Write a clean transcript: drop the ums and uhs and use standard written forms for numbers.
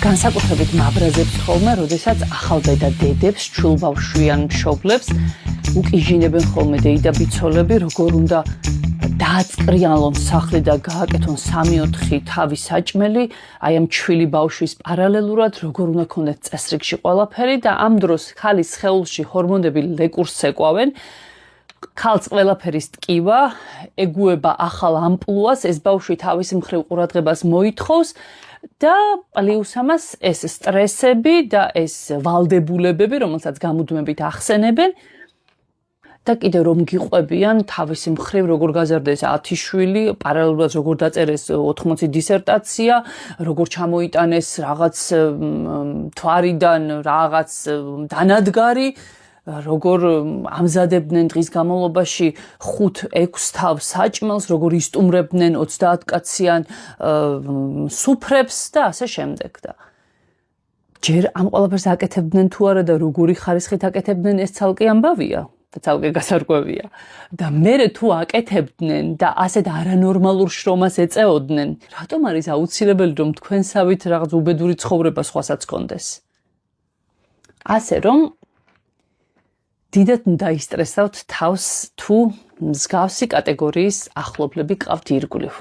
განსაკუთრებით მაბრაზებს ხოლმე, როდესაც ახალდედა დედებს, ჩულბავშვიან მშობლებს უკიჟინებენ ხოლმე დეიდაბიცოლები, როგორ უნდა დააწკრიანონ სახლი და გააკეთონ 3-4 თავი საჭმელი, აი ამ ჩვილი ბავშვის პარალელურად, როგორ უნდა ქონდეთ წესრიგში ყველაფერი და ამ დროს ხალის სხეულში ჰორმონები ლეკურს ეკავენ. ქალს ყველაფერის ტკივა, ეგუება ახალ ამპლუას, ეს ბავშვი თავის მხრივ ყურადღებას მოითხოვს და პლუს ამას ეს სტრესები და ეს ვალდებულებები, რომელსაც გამუდმებით ახსენებენ და კიდევ რომ გიყვებიან თავის მხრივ როგორ გაზარდეს 10 შვილი, პარალელურად როგორ დაწერეს 80 დისერტაცია, როგორ ჩამოიტანეს რაღაც თვარიდან რაღაც დანადგარი, როგორ ამზადებდნენ დღის განმავლობაში 5-6 თავ საჭმელს, როგორ ისტუმრებდნენ 30 კაციან სუფრებს და ასე შემდეგ და ჯერ ამ ყველაფერს აკეთებდნენ თუ არა და როგორი ხარისხით აკეთებდნენ ეს ცალკე ამბავია და ცალკე გასარკვევია და მერე თუ აკეთებდნენ და ასეთ არანორმალურ შრომას ეწეოდნენ, რატომ არის აუცილებელი რომ თქვენსავით რაღაც უბედური ცხოვრება სხვასაც კონდეს? ასე რომ დიდად დაისტრესავთ თავს თუ მსგავსი კატეგორიის ახლობლები ყავთ ირგვლივ.